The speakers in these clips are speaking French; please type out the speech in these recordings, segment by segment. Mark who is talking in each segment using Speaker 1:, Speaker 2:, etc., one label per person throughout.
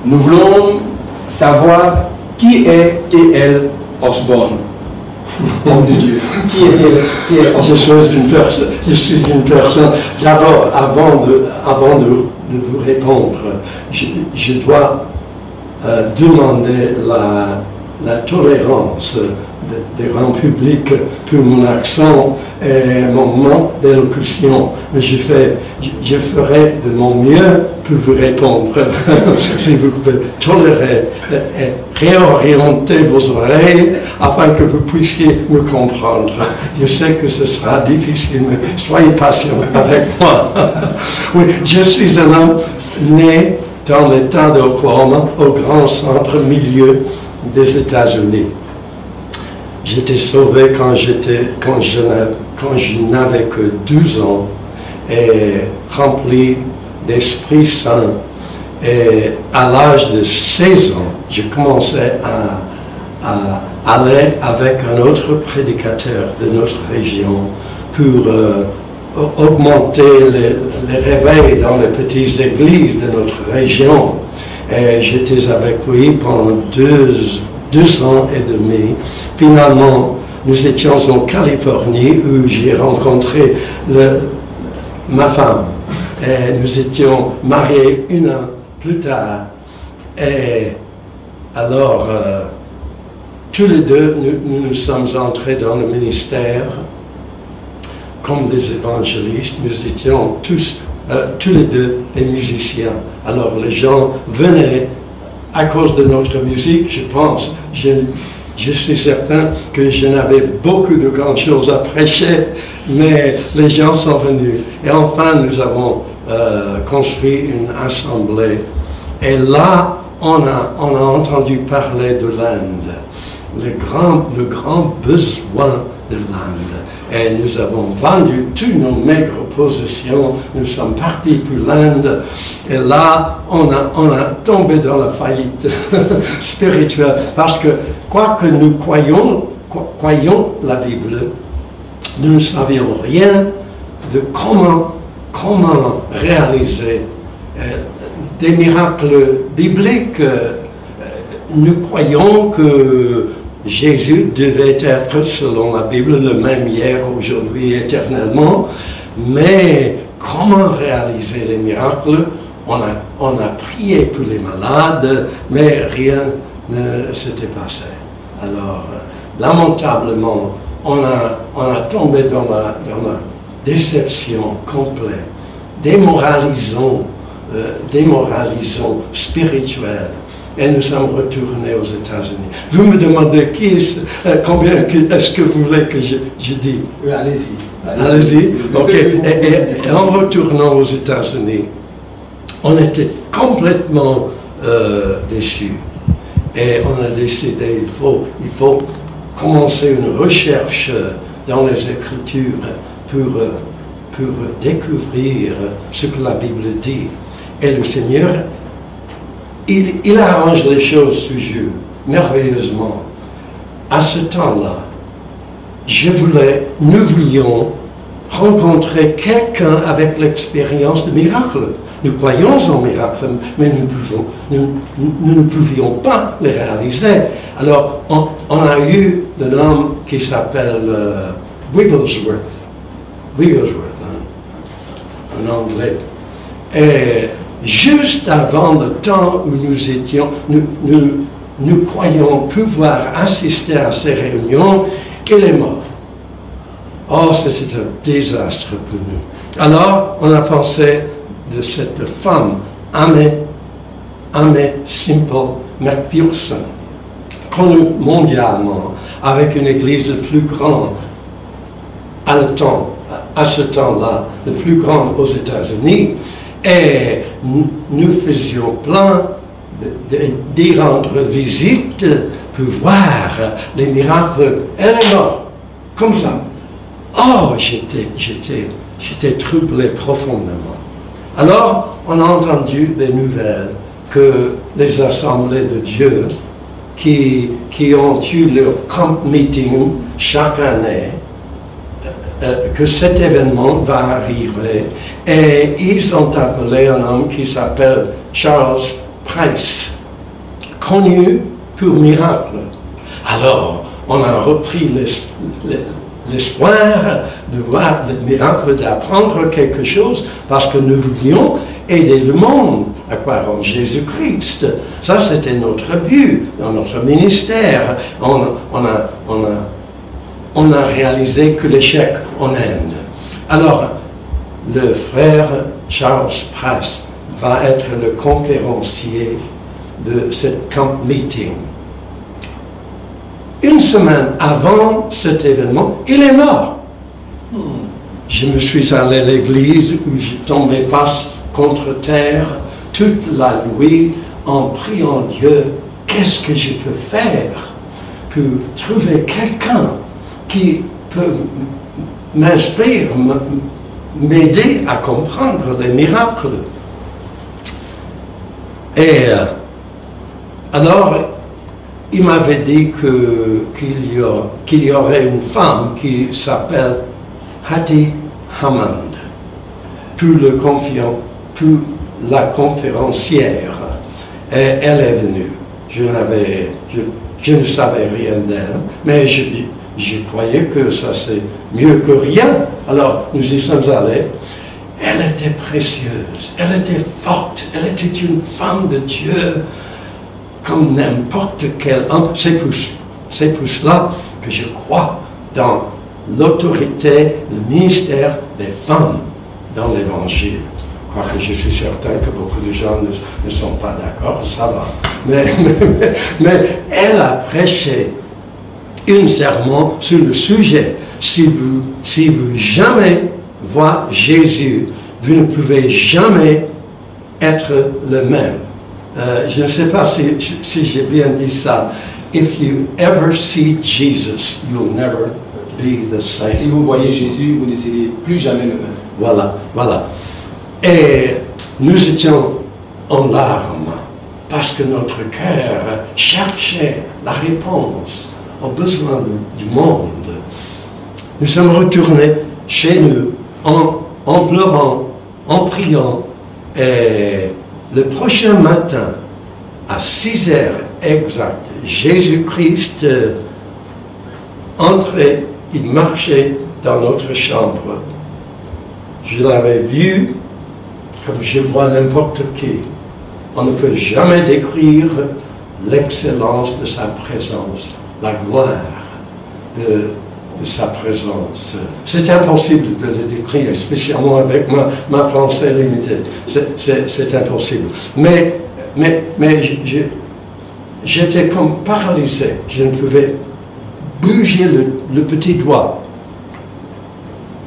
Speaker 1: Nous voulons savoir qui est T.L. Osborne. Homme de Dieu. Qui est T.L. Osborne?
Speaker 2: Je suis une personne. D'abord, avant de vous répondre, je dois demander la tolérance des grands publics pour mon accent et mon manque d'élocution. Mais je ferai de mon mieux pour vous répondre. Si vous pouvez tolérer et réorienter vos oreilles afin que vous puissiez me comprendre. Je sais que ce sera difficile, mais soyez patient avec moi. Oui, je suis un homme né dans l'État d'Oklahoma, au grand centre milieu des États-Unis. J'étais sauvé quand je n'avais que 12 ans et rempli d'Esprit Saint. Et à l'âge de 16 ans, je commençais à aller avec un autre prédicateur de notre région pour augmenter les réveils dans les petites églises de notre région. Et j'étais avec lui pendant 2 ans et demi. Finalement, nous étions en Californie où j'ai rencontré ma femme. Et nous étions mariés 1 an plus tard. Et alors, tous les deux, nous sommes entrés dans le ministère comme des évangélistes. Nous étions tous les deux des musiciens. Alors les gens venaient à cause de notre musique, je pense. Je suis certain que je n'avais beaucoup de grandes choses à prêcher, mais les gens sont venus. Et enfin, nous avons construit une assemblée. Et là, on a entendu parler de l'Inde, le grand besoin de l'Inde. Et nous avons vendu toutes nos maigres possessions, nous sommes partis pour l'Inde, et là, on a tombé dans la faillite spirituelle, parce que, quoique nous croyions la Bible, nous ne savions rien de comment réaliser des miracles bibliques. Nous croyons que Jésus devait être, selon la Bible, le même hier, aujourd'hui, éternellement. Mais comment réaliser les miracles? On a prié pour les malades, mais rien ne s'était passé. Alors, lamentablement, on a tombé dans la déception complète, démoralisant spirituelle. Et nous sommes retournés aux États-Unis. Vous me demandez combien est-ce que vous voulez que je dise?
Speaker 1: Oui, allez-y.
Speaker 2: Allez-y. Ok. Et en retournant aux États-Unis, on était complètement déçus. Et on a décidé, il faut commencer une recherche dans les Écritures pour découvrir ce que la Bible dit. Et le Seigneur, il arrange les choses toujours merveilleusement. À ce temps-là, nous voulions rencontrer quelqu'un avec l'expérience de miracle. Nous croyons en miracle, mais nous ne pouvions pas les réaliser. Alors, on a eu un homme qui s'appelle Wigglesworth, un Anglais. Et juste avant le temps où nous étions, nous croyons pouvoir assister à ces réunions, il est mort. Oh, c'est un désastre pour nous. Alors, on a pensé de cette femme, Aimee Semple McPherson, connue mondialement, avec une église le plus grande à ce temps-là, le plus grande aux États-Unis. Et nous faisions plein d'y rendre visite pour voir les miracles. Elle est morte, comme ça. Oh, j'étais troublé profondément. Alors, on a entendu des nouvelles que les assemblées de Dieu qui ont eu leur camp meeting chaque année, que cet événement va arriver. Et ils ont appelé un homme qui s'appelle Charles Price, connu pour miracle. Alors, on a repris l'espoir de voir le miracle, d'apprendre quelque chose, parce que nous voulions aider le monde à croire en Jésus-Christ. Ça, c'était notre but dans notre ministère. On a réalisé que l'échec en Inde. Alors, le frère Charles Price va être le conférencier de cette camp meeting. Une semaine avant cet événement, il est mort. Je me suis allé à l'église où j'ai tombé face contre terre toute la nuit en priant Dieu, qu'est-ce que je peux faire pour trouver quelqu'un qui peut m'inspirer, m'aider à comprendre les miracles. Et alors, il m'avait dit qu'il y aurait une femme qui s'appelle Hattie Hammond, pour la conférencière. Et elle est venue. Je ne savais rien d'elle, mais je croyais que ça c'est mieux que rien. Alors, nous y sommes allés. Elle était précieuse, elle était forte, elle était une femme de Dieu, comme n'importe quel homme. C'est pour cela que je crois dans l'autorité, le ministère des femmes dans l'Évangile. Quoique je suis certain que beaucoup de gens ne sont pas d'accord, ça va. Mais elle a prêché un sermon sur le sujet. Si vous jamais voyez Jésus, vous ne pouvez jamais être le même. Je ne sais pas si j'ai bien dit ça. If you ever see Jesus, you'll never be the same.
Speaker 1: Si vous voyez Jésus, vous ne serez plus jamais le même.
Speaker 2: Voilà, voilà. Et nous étions en larmes parce que notre cœur cherchait la réponse aux besoins du monde. Nous sommes retournés chez nous en pleurant, en priant. Et le prochain matin, à 6 heures exactes, Jésus-Christ entrait, il marchait dans notre chambre. Je l'avais vu comme je vois n'importe qui. On ne peut jamais décrire l'excellence de sa présence, la gloire de sa présence. C'est impossible de le décrire, spécialement avec ma français limitée. C'est impossible. Mais j'étais comme paralysé. Je ne pouvais bouger le petit doigt.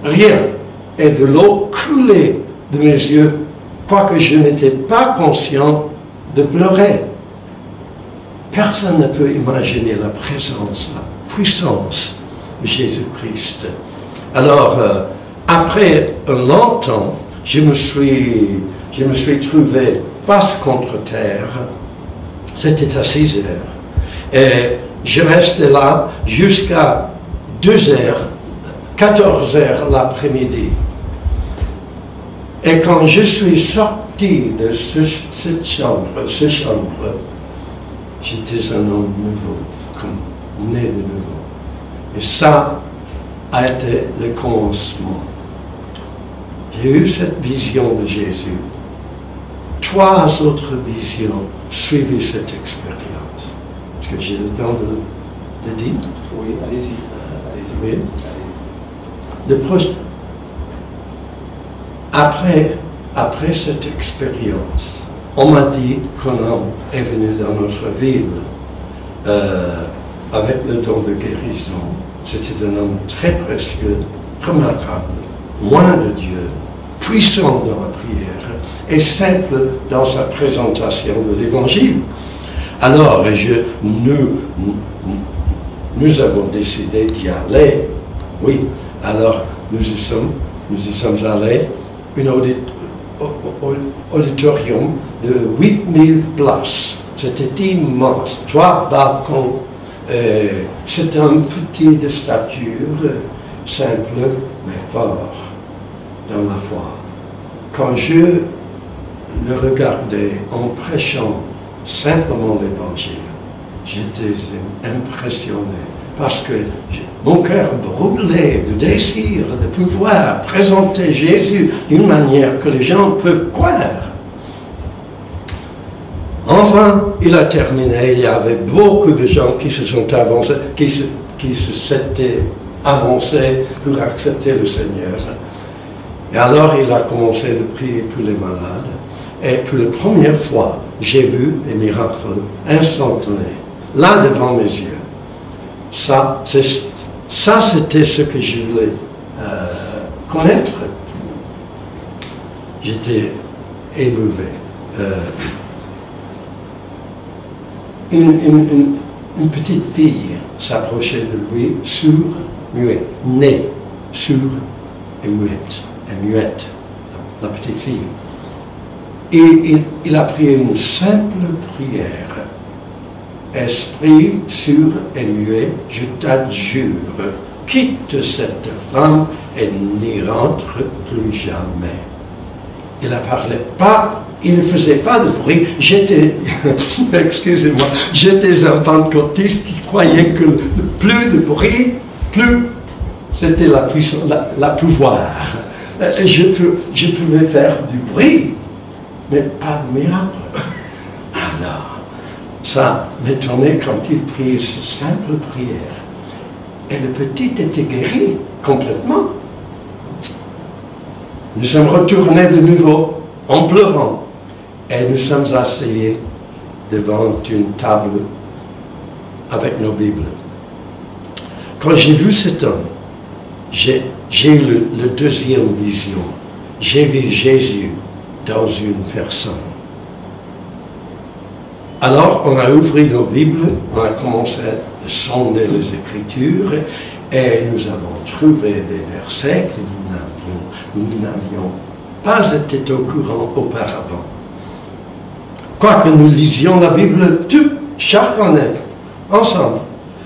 Speaker 2: Rien. Et de l'eau coulait de mes yeux, quoique je n'étais pas conscient de pleurer. Personne ne peut imaginer la présence, la puissance de Jésus-Christ. Alors, après un long temps, je me suis trouvé face contre terre. C'était à 6 heures. Et je restais là jusqu'à 2 heures, 14 heures l'après-midi. Et quand je suis sorti de cette chambre, j'étais un homme nouveau, comme né de nouveau. Et ça a été le commencement. J'ai eu cette vision de Jésus. 3 autres visions suivi cette expérience. Est-ce que j'ai le temps de dire?
Speaker 1: Oui, allez-y.
Speaker 2: Oui. Le prochain. Après cette expérience, on m'a dit qu'un homme est venu dans notre ville avec le don de guérison. C'était un homme très précieux, remarquable, loin de Dieu, puissant dans la prière et simple dans sa présentation de l'Évangile. Alors, nous avons décidé d'y aller. Oui, alors nous y sommes allés. Un auditorium de 8000 places. C'était immense, 3 balcons. C'est un petit de stature, simple, mais fort dans la foi. Quand je le regarder en prêchant simplement l'évangile, j'étais impressionné parce que mon cœur brûlait de désir de pouvoir présenter Jésus d'une manière que les gens peuvent croire. Enfin, il a terminé. Il y avait beaucoup de gens qui se sont avancés, qui s'étaient avancés pour accepter le Seigneur. Et alors, il a commencé de prier pour les malades. Et pour la première fois, j'ai vu des miracles instantanés, là devant mes yeux. Ça c'était ce que je voulais connaître. J'étais élevé. Une petite fille s'approchait de lui, sourd, muet, née, sourd et muette, la petite fille. Et il a prié une simple prière. Esprit sourd et muet, je t'adjure, quitte cette femme et n'y rentre plus jamais. Il ne parlait pas, il ne faisait pas de bruit. J'étais, excusez-moi, j'étais un pentecôtiste qui croyait que plus de bruit, plus c'était la puissance, la pouvoir. Je pouvais faire du bruit, mais pas de miracle. Alors, ça m'étonnait quand il priait cette simple prière. Et le petit était guéri complètement. Nous sommes retournés de nouveau en pleurant. Et nous sommes assis devant une table avec nos Bibles. Quand j'ai vu cet homme, j'ai eu la deuxième vision. J'ai vu Jésus dans une personne. Alors, on a ouvert nos Bibles, on a commencé à sonder les Écritures et nous avons trouvé des versets que nous n'avions pas été au courant auparavant. Quoique nous lisions la Bible chaque année, ensemble.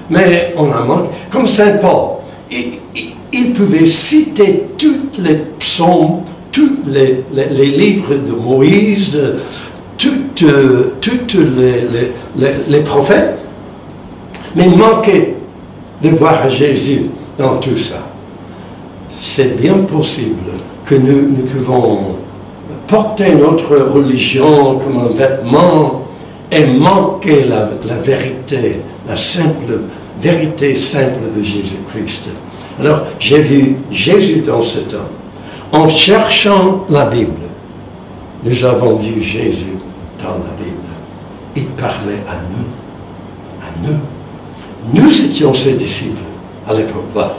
Speaker 2: Mais on a manqué. Comme Saint Paul, il pouvait citer tous les psaumes, tous les livres de Moïse, tous les prophètes, mais il manquait de voir Jésus dans tout ça. C'est bien possible que nous pouvons porter notre religion comme un vêtement et manquer la vérité, la vérité simple de Jésus-Christ. Alors, j'ai vu Jésus dans cet homme. En cherchant la Bible, nous avons vu Jésus dans la Bible. Il parlait à nous. Nous étions ses disciples à l'époque-là.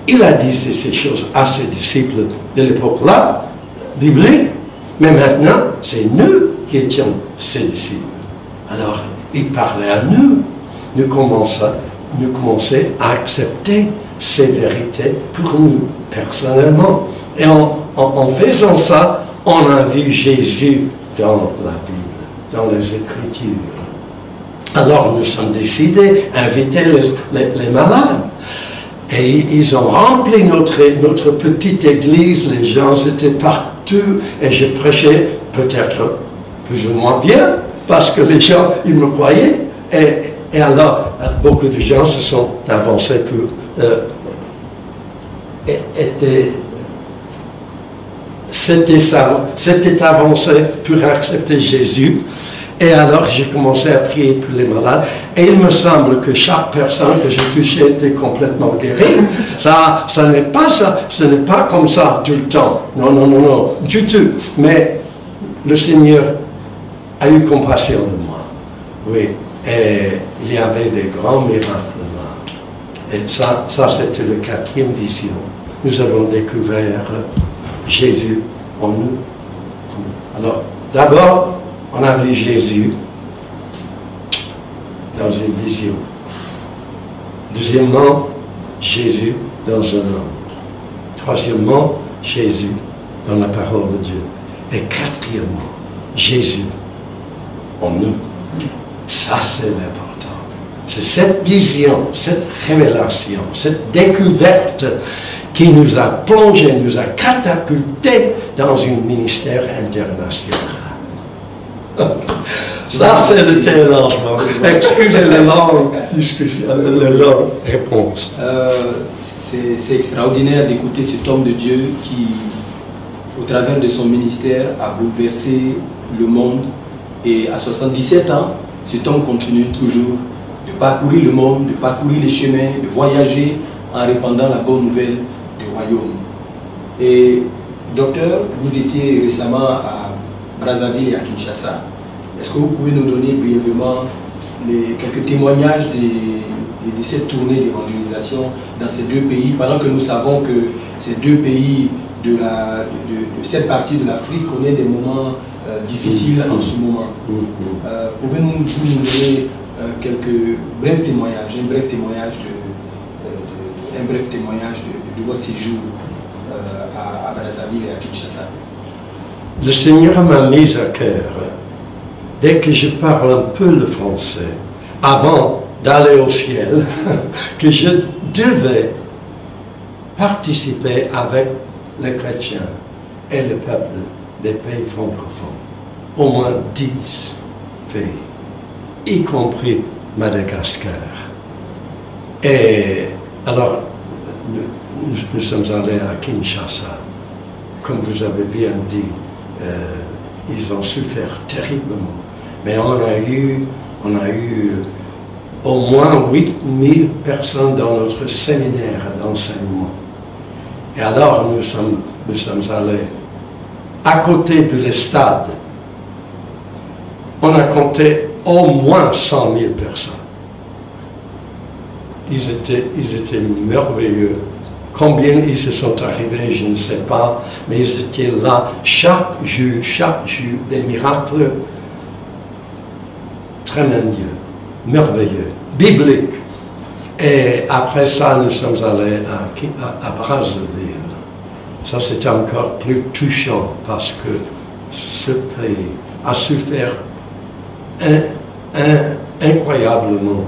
Speaker 2: Il a dit ces choses à ses disciples de l'époque-là, biblique, mais maintenant, c'est nous qui étions ses disciples. Alors, il parlait à nous. Nous commençons à accepter ces vérités pour nous, personnellement. Et en faisant ça, on a vu Jésus dans la Bible, dans les Écritures. Alors nous sommes décidés à inviter les malades. Et ils ont rempli notre petite église, les gens étaient partout, et je prêchais peut-être plus ou moins bien, parce que les gens, ils me croyaient. Et alors, beaucoup de gens se sont avancés pour... C'était avancé pour accepter Jésus. Et alors, j'ai commencé à prier pour les malades. Et il me semble que chaque personne que j'ai touchée était complètement guérie. Ça n'est pas ça. Ce n'est pas comme ça tout le temps. Non, du tout. Mais le Seigneur a eu compassion de moi. Oui. Et il y avait des grands miracles là. Et ça c'était la quatrième vision. Nous avons découvert Jésus en nous. Alors, d'abord, on a vu Jésus dans une vision. Deuxièmement, Jésus dans un homme. Troisièmement, Jésus dans la parole de Dieu. Et quatrièmement, Jésus en nous. Ça, c'est l'important. C'est cette vision, cette révélation, cette découverte qui nous a plongé, nous a catapulté dans un ministère international. Ça, c'est le télélargement. Excusez la longue discussion, la longue réponse.
Speaker 1: C'est extraordinaire d'écouter cet homme de Dieu qui, au travers de son ministère, a bouleversé le monde. Et à 77 ans, cet homme continue toujours de parcourir le monde, de parcourir les chemins, de voyager en répandant la bonne nouvelle du royaume. Et docteur, vous étiez récemment à Brazzaville et à Kinshasa. Est-ce que vous pouvez nous donner brièvement quelques témoignages de cette tournée d'évangélisation dans ces deux pays, pendant que nous savons que ces deux pays de cette partie de l'Afrique connaissent des moments difficiles en ce moment. Pouvez-vous nous donner quelques brefs témoignages, un bref témoignage de votre séjour à Brazzaville et à Kinshasa?
Speaker 2: Le Seigneur m'a mis à cœur, dès que je parle un peu le français, avant d'aller au ciel, que je devais participer avec les chrétiens et le peuple des pays francophones, au moins 10 pays, y compris Madagascar. Et alors, nous sommes allés à Kinshasa. Comme vous avez bien dit, ils ont souffert terriblement. Mais on a eu au moins 8000 personnes dans notre séminaire d'enseignement. Et alors nous sommes allés à côté du stade. On a compté au moins 100 000 personnes. Ils étaient merveilleux. Combien ils se sont arrivés, je ne sais pas, mais ils étaient là chaque jour, des miracles tremendous, merveilleux, bibliques. Et après ça, nous sommes allés à Brazzaville. Ça, c'est encore plus touchant parce que ce pays a souffert incroyablement.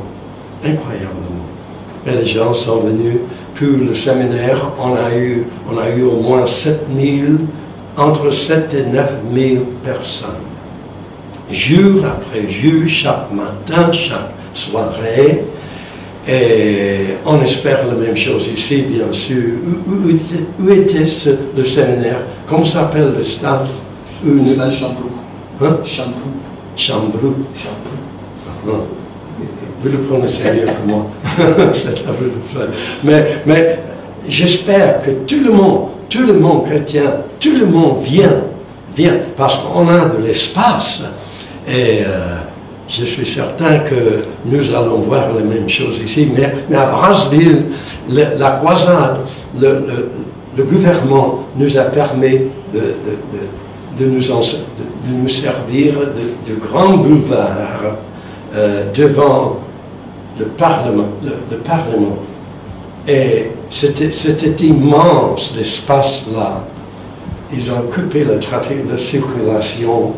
Speaker 2: Et les gens sont venus. Pour le séminaire, on a eu au moins entre 7 et 9 000 personnes. Jour après jour, chaque matin, chaque soirée. Et on espère la même chose ici, bien sûr. Où était le séminaire? Comment s'appelle le stade?
Speaker 1: Le stade Chambrou.
Speaker 2: Hein?
Speaker 1: Chambrou.
Speaker 2: Vous le prononcez mieux que moi. C'est la mais j'espère que tout le monde chrétien, tout le monde vient, parce qu'on a de l'espace. Et je suis certain que nous allons voir les mêmes choses ici. Mais à Brazzaville, la croisade, le gouvernement nous a permis de nous servir de grands boulevards devant le Parlement. Et c'était immense l'espace là. Ils ont coupé le trafic de circulation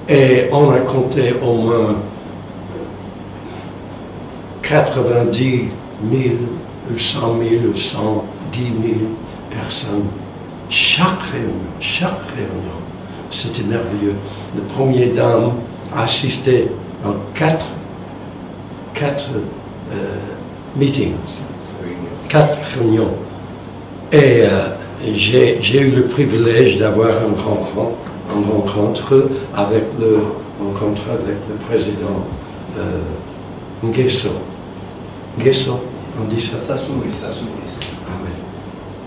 Speaker 2: et on a compté au moins 90 000 ou 100 000 ou 110 000 personnes. Chaque réunion, c'était merveilleux. La première dame a assisté à 4 meetings, 4 réunions. Et j'ai eu le privilège d'avoir une rencontre avec le président Nguesso. Nguesso, on dit ça?
Speaker 1: Sassou Nguesso.
Speaker 2: Ah oui.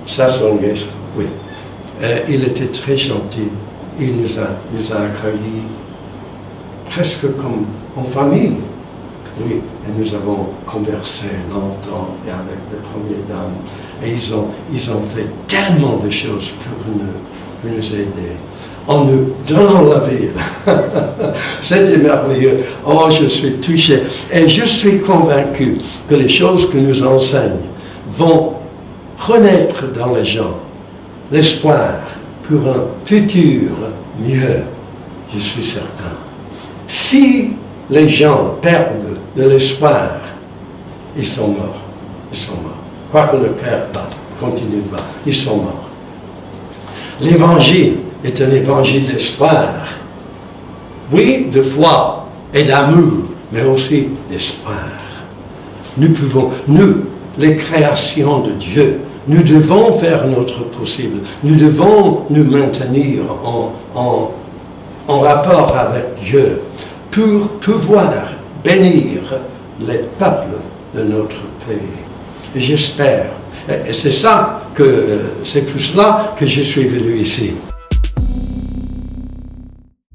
Speaker 2: Sassou Nguesso, oui. Il était très gentil. Il nous a accueillis presque comme en famille. Oui, et nous avons conversé longtemps et avec les premières dames. Et ils ont fait tellement de choses pour nous aider. En nous donnant la ville. C'était merveilleux. Oh, je suis touché. Et je suis convaincu que les choses que nous enseignent vont renaître dans les gens l'espoir pour un futur mieux. Je suis certain. Si les gens perdent de l'espoir, ils sont morts. Ils sont morts. Quoi que le cœur batte continue de voir. Ils sont morts. L'évangile est un évangile d'espoir. Oui, de foi et d'amour, mais aussi d'espoir. Nous pouvons, nous, les créations de Dieu, nous devons faire notre possible. Nous devons nous maintenir en rapport avec Dieu pour pouvoir bénir les peuples de notre pays. Et j'espère. Et c'est pour cela que je suis venu ici.